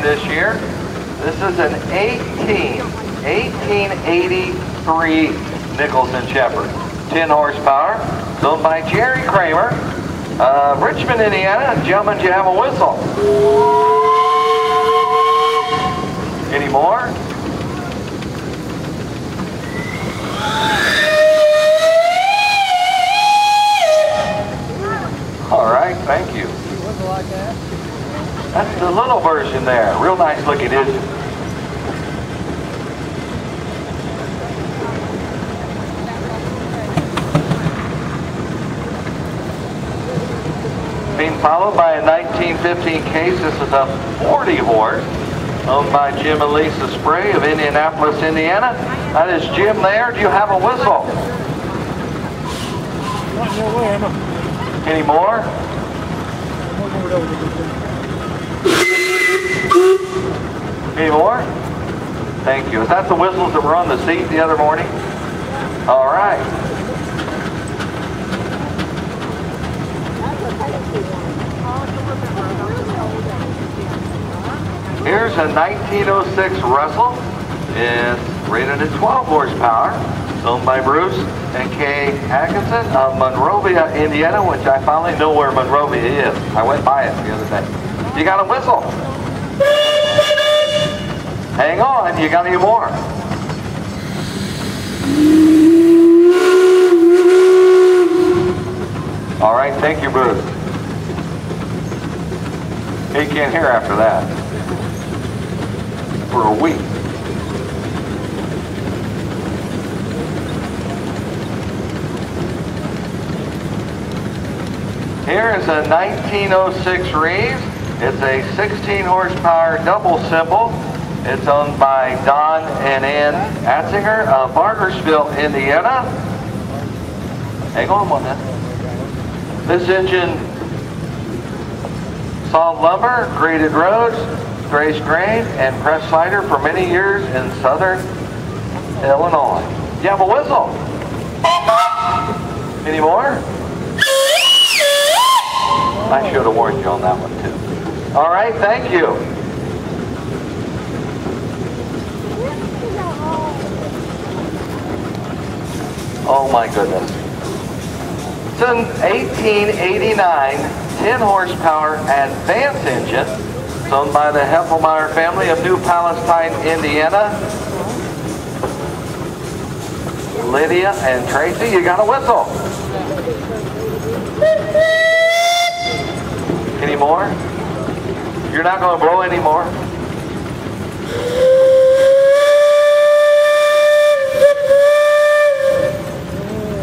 this year. This is an 1883 Nicholson Shepherd. 10 horsepower. It's owned by Jerry Kramer. Richmond, Indiana. Gentlemen, do you have a whistle? Any more? All right, thank you. That's the little version there. Real nice looking engine. Being followed by a 1915 case. This is a 40 horse owned by Jim and Lisa Spray of Indianapolis, Indiana. That is Jim there. Do you have a whistle? Any more? Any more? Thank you. Is that the whistles that were on the seat the other morning? All right. Here's a 1906 Russell. It's rated at 12 horsepower. It's owned by Bruce and Kay Atkinson of Monrovia, Indiana, which I finally know where Monrovia is. I went by it the other day. You got a whistle? Hang on, you got any more? All right, thank you, Bruce. He can't hear after that. For a week. Here is a 1906 Reeves. It's a 16 horsepower double cymbal. It's owned by Don and Ann Atzinger of Bargersville, Indiana. Hang on one minute. This engine, sawed lumber, graded roads, raised grain, and pressed cider for many years in southern Illinois. You have a whistle? Any more? I should have warned you on that one too. All right, thank you. Oh my goodness. It's an 1889 10 horsepower Advance engine. It's owned by the Heffelmeyer family of New Palestine, Indiana. Lydia and Tracy, you got a whistle. Any more? You're not going to blow any more?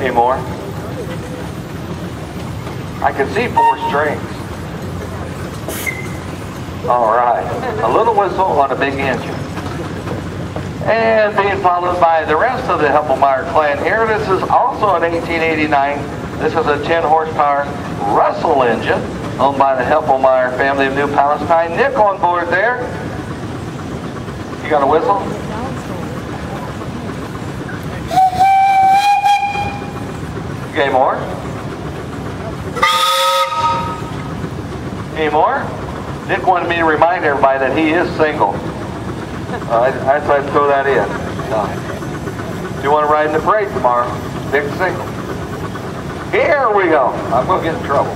Any more? I can see 4 strings. All right. A little whistle on a big engine. And being followed by the rest of the Heffelmeyer clan here. This is also an 1889. This is a 10 horsepower Russell engine owned by the Heffelmeyer family of New Palestine. Nick on board there. You got a whistle? Okay, more? Any more? Nick wanted me to remind everybody that he is single. I thought I'd throw that in. Do you want to ride in the parade tomorrow? Nick's single. Here we go. I'm going to get in trouble.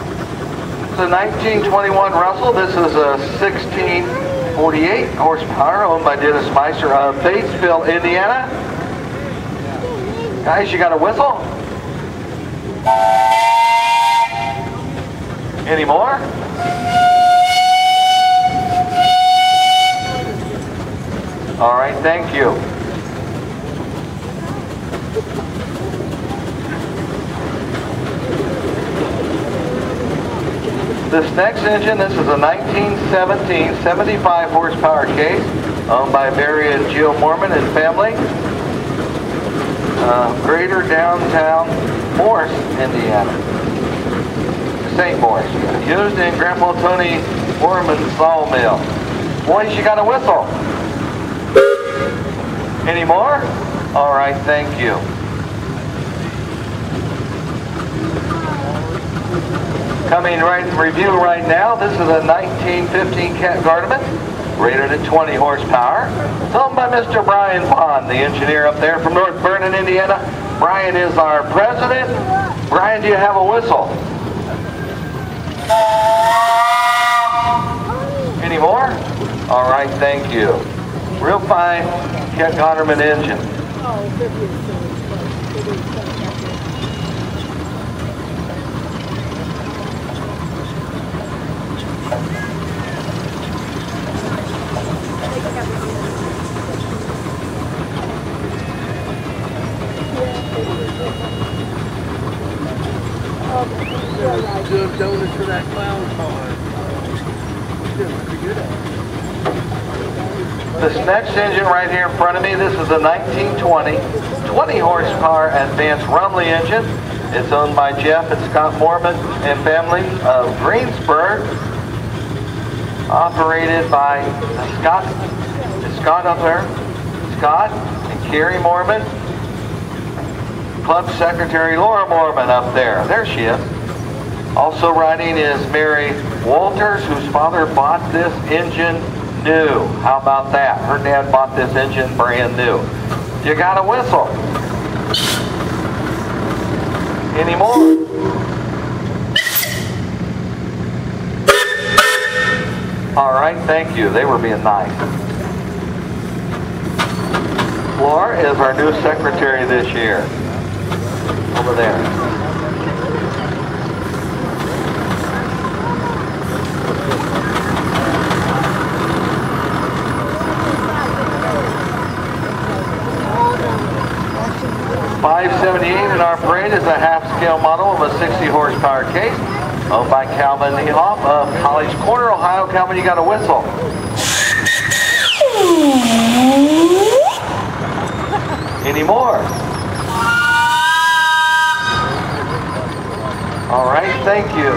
It's a 1921 Russell. This is a 1648 horsepower owned by Dennis Meister of Batesville, Indiana. Guys, you got a whistle? Any more? All right, thank you. This next engine, this is a 1917 75 horsepower case owned by Barry and Jill Mormon and family. Greater Downtown Morris, Indiana. St. Morris. Used in Grandpa Tony Mormon's sawmill. Boys, you got a whistle? Any more? All right, thank you. Coming right in review right now, this is a 1915 Cat Gardaman rated at 20 horsepower. It's owned by Mr. Brian Pond, the engineer up there from North Vernon, Indiana. Brian is our president. Brian, do you have a whistle? Any more? All right, thank you. Real fine Ket Gonnerman engine. Good donuts for that clown car. This next engine right here in front of me, this is a 1920 20 horsepower advanced Rumley engine. It's owned by Jeff and Scott Mormon and family of Greensburg. Operated by Scott. Is Scott up there? Scott and Carrie Mormon. Club Secretary Laura Mormon up there. There she is. Also riding is Mary Walters, whose father bought this engine new. How about that? Her dad bought this engine brand new. You got a whistle? Any more? All right, thank you. They were being nice. Laura is our new secretary this year. Over there. 578 in our parade is a half-scale model of a 60 horsepower case, owned by Calvin Niehoff of College Corner, Ohio. Calvin, you got a whistle? Any more? All right, thank you.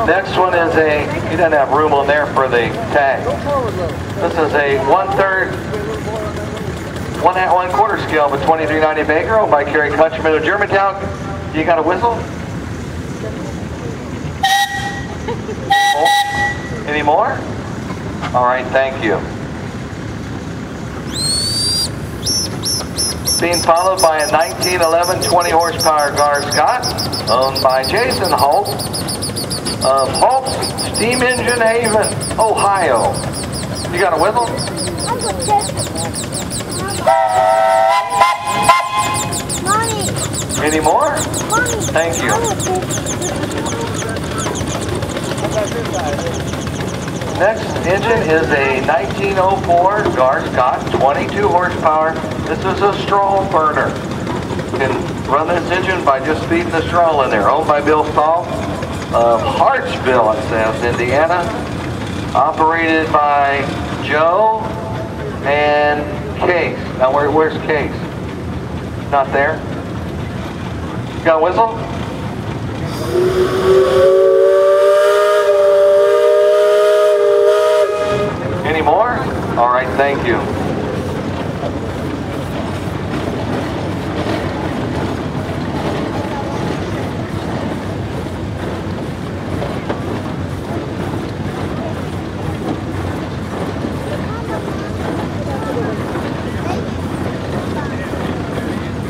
Next one is he doesn't have room on there for the tag. This is a 1/3, 1/4 scale of a 2390 Baker, owned by Kerry Countryman of Germantown. You got a whistle? Oh, any more? All right, thank you. Being followed by a 1911 20 horsepower Gar Scott, owned by Jason Holt of Holt Steam Engine Haven, Ohio. You got a whistle? Mommy. Any more? Mommy. Thank you. Next engine is a 1904 Gar Scott, 22 horsepower. This is a straw burner. You can run this engine by just feeding the straw in there. Owned by Bill Stahl of Hartsville, it says, Indiana. Operated by Joe and Case. Now, where's Case? Not there? You got a whistle? Any more? All right, thank you.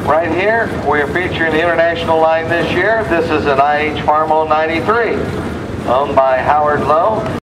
Right here, we're featuring the international line this year. This is an IH Farmo 93, owned by Howard Lowe.